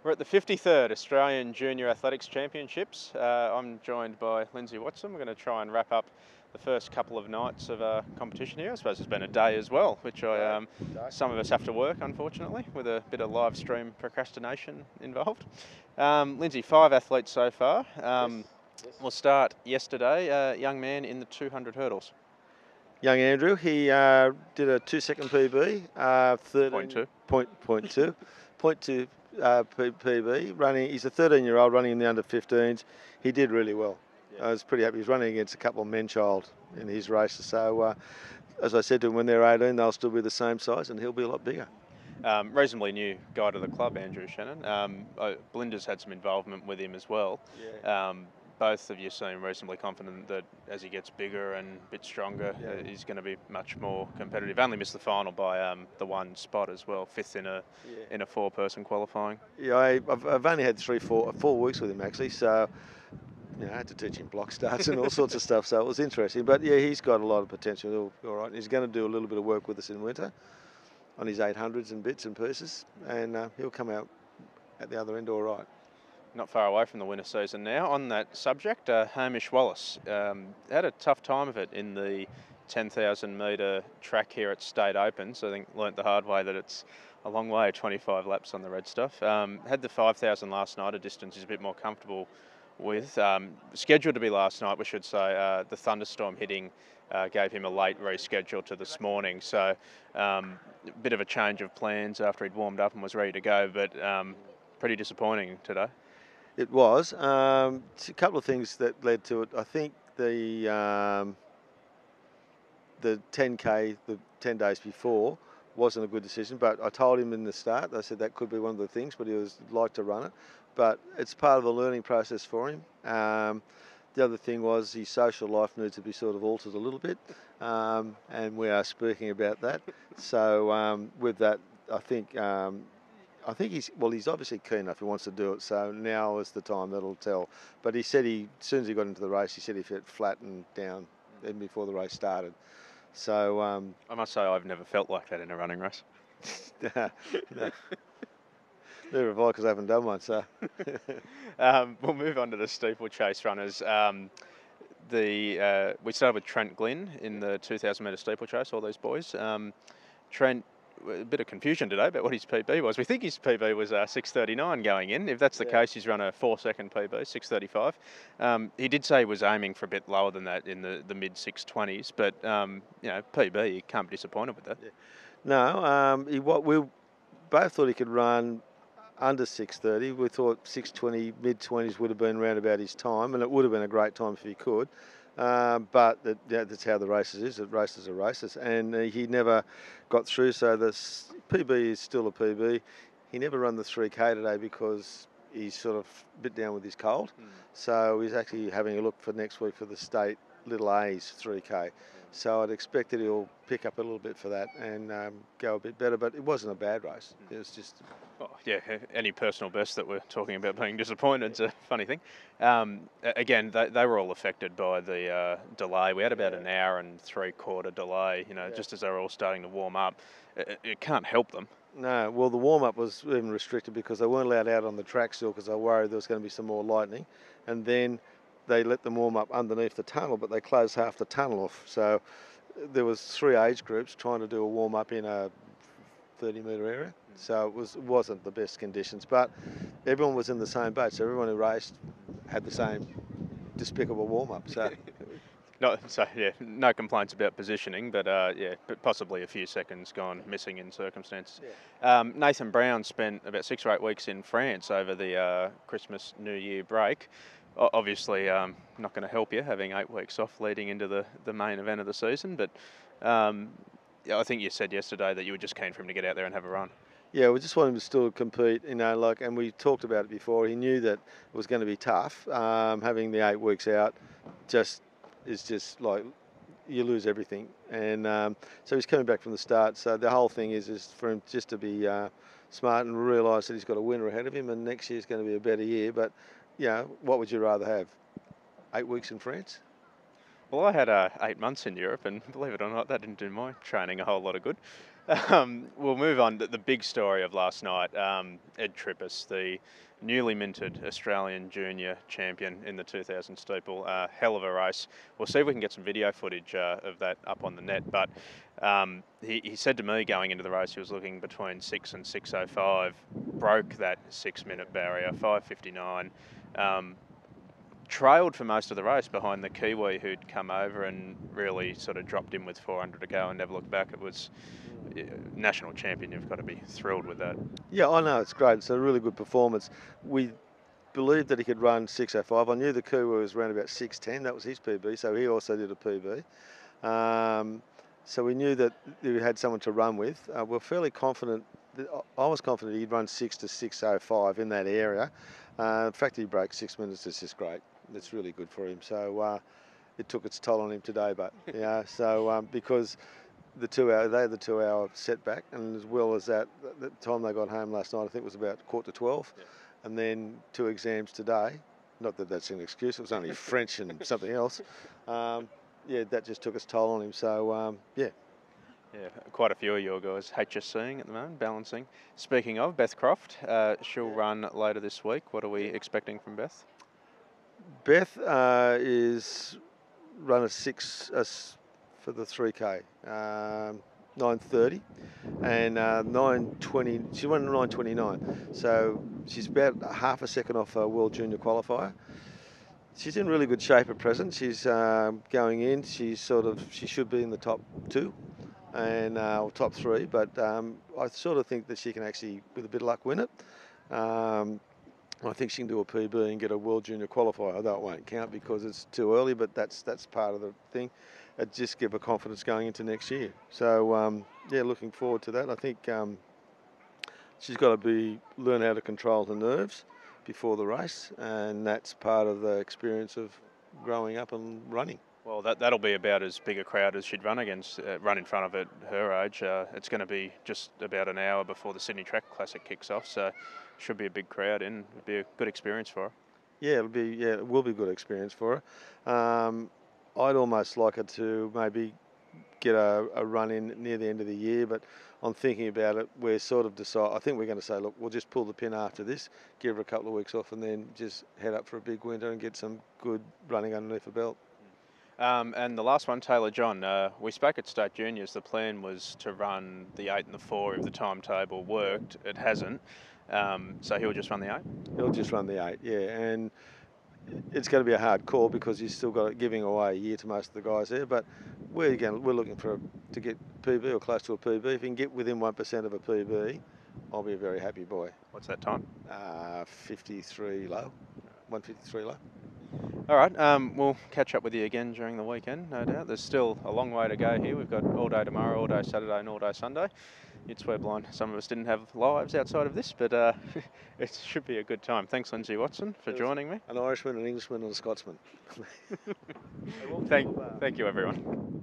We're at the 53rd Australian Junior Athletics Championships. I'm joined by Lindsay Watson. We're going to try and wrap up the first couple of nights of competition here. I suppose it's been a day as well, which some of us have to work, unfortunately, with a bit of live stream procrastination involved. Lindsay, 5 athletes so far. Yes. We'll start yesterday. Young man in the 200 hurdles. Young Andrew, he did a 2-second PB, 13.2 PB. Running, he's a 13-year-old running in the under 15s. He did really well. Yeah. I was pretty happy. He's running against a couple of men-child in his races. So, as I said to him, when they're 18, they'll still be the same size, and he'll be a lot bigger. Reasonably new guy to the club, Andrew Shannon. Belinda's had some involvement with him as well. Yeah. Both of you seem reasonably confident that as he gets bigger and a bit stronger, he's going to be much more competitive. Only missed the final by the one spot as well, 5th in a 4-person qualifying. Yeah, I've only had 4 weeks with him actually, so I had to teach him block starts and all sorts of stuff. So it was interesting. But yeah, he's got a lot of potential. All right, he's going to do a little bit of work with us in winter on his 800s and bits and pieces, and he'll come out at the other end all right. Not far away from the winter season now. On that subject, Hamish Wallace had a tough time of it in the 10,000 metre track here at State Open, so I think learnt the hard way that it's a long way, 25 laps on the red stuff. Had the 5,000 last night, a distance he's a bit more comfortable with. Scheduled to be last night, we should say. The thunderstorm hitting gave him a late reschedule to this morning, so a bit of a change of plans after he'd warmed up and was ready to go, but pretty disappointing today. It was. A couple of things that led to it. I think the 10K, the 10 days before, wasn't a good decision. But I told him in the start, I said that could be one of the things, but he was like to run it. But it's part of the learning process for him. The other thing was his social life needs to be sort of altered a little bit, and we are speaking about that. So with that, I think he's obviously keen enough. He wants to do it. So now is the time that'll tell. But he said as soon as he got into the race, he said he felt flat and down even before the race started. So I must say I've never felt like that in a running race. No. Neither have I, because I haven't done one. So we'll move on to the steeplechase runners. We started with Trent Glynn in the 2,000 metre steeplechase. All these boys. Trent. A bit of confusion today about what his PB was. We think his PB was 6:39 going in. If that's the case, he's run a 4-second PB, 6:35. He did say he was aiming for a bit lower than that in the mid 6:20s, but PB, you can't be disappointed with that. Yeah. No, we both thought he could run under 6:30. We thought 6:20, mid 20s would have been around about his time, and it would have been a great time if he could. But that's how the races is. Races are races, and he never got through. So the PB is still a PB. He never run the 3K today because he's sort of a bit down with his cold. So he's actually having a look for next week for the state little A's 3K. So I'd expect that he'll pick up a little bit for that and go a bit better. But it wasn't a bad race. It was just. Oh, yeah, any personal best that we're talking about being disappointed is a funny thing. Again, they were all affected by the delay. We had about an hour and 3/4 delay, just as they were all starting to warm up. It can't help them. No, well, the warm-up was even restricted because they weren't allowed out on the track still because they were worried there was going to be some more lightning. And then they let them warm up underneath the tunnel, but they closed half the tunnel off. So there was 3 age groups trying to do a warm-up in a 30-metre area. So it wasn't the best conditions, but everyone was in the same boat. So everyone who raced had the same despicable warm-up. So. No complaints about positioning, but but possibly a few seconds gone missing in circumstances. Yeah. Nathan Brown spent about 6 or 8 weeks in France over the Christmas New Year break. Obviously, not going to help you having 8 weeks off leading into the main event of the season, but I think you said yesterday that you were just keen for him to get out there and have a run. Yeah, we just want him to still compete, and we talked about it before. He knew that it was going to be tough. Having the 8 weeks out is just like you lose everything. And so he's coming back from the start. So the whole thing is for him just to be smart and realise that he's got a winner ahead of him, and next year's going to be a better year. But what would you rather have? 8 weeks in France? Well, I had 8 months in Europe, and believe it or not, that didn't do my training a whole lot of good. We'll move on to the big story of last night. Ed Trippus, the newly minted Australian junior champion in the 2000 steeple. Hell of a race. We'll see if we can get some video footage of that up on the net. But he said to me going into the race he was looking between 6 and 6:05. Broke that 6-minute barrier, 5:59. Trailed for most of the race behind the Kiwi who'd come over and really sort of dropped in with 400 to go and never looked back. It was national champion. You've got to be thrilled with that. Yeah, I know, it's great. It's a really good performance. We believed that he could run 6:05. I knew the Kiwi was around about 6:10. That was his PB, so he also did a PB. So we knew that we had someone to run with. We're fairly confident. I was confident he'd run 6 to 6:05 in that area. The fact that he broke 6 minutes is just great. It's really good for him. So it took its toll on him today, but yeah. So because they had the 2 hour setback, and as well as that, the time they got home last night, I think it was about 11:45, and then 2 exams today. Not that that's an excuse. It was only French and something else. Yeah, that just took its toll on him. So yeah. Yeah, quite a few of your guys HSCing at the moment, balancing. Speaking of, Beth Croft, she'll run later this week. What are we expecting from Beth? Beth is run a 6 for the 3K, 9:30, and 9:20. She ran 9:29, so she's about half a second off a World Junior qualifier. She's in really good shape at present. She's going in. She should be in the top 2. And top 3, but I sort of think that she can actually, with a bit of luck, win it. I think she can do a PB and get a World Junior qualifier, although it won't count because it's too early, but that's part of the thing. It just give her confidence going into next year. So, yeah, looking forward to that. I think she's got to learn how to control her nerves before the race, and that's part of the experience of growing up and running. Well, that'll be about as big a crowd as she'd run in front of at her age. It's going to be just about an hour before the Sydney Track Classic kicks off, so should be a big crowd in. It'll be a good experience for her. Yeah, it will be a good experience for her. I'd almost like her to maybe get a run in near the end of the year, but I'm thinking about it. We're sort of I think we're going to say, look, we'll just pull the pin after this, give her a couple of weeks off, and then just head up for a big winter and get some good running underneath the belt. And the last one, Taylor John, we spoke at State Juniors. The plan was to run the 8 and the 4 if the timetable worked. It hasn't. So he'll just run the 8? He'll just run the 8, yeah. And it's going to be a hard call because he's still got giving away a year to most of the guys there. But we're looking to get PB or close to a PB. If he can get within 1% of a PB, I'll be a very happy boy. What's that time? 53 low, 153 low. All right, we'll catch up with you again during the weekend, no doubt. There's still a long way to go here. We've got all day tomorrow, all day Saturday and all day Sunday. You'd swear blind some of us didn't have lives outside of this, but it should be a good time. Thanks, Lindsay Watson, for joining me. An Irishman, an Englishman and a Scotsman. Thank you, everyone.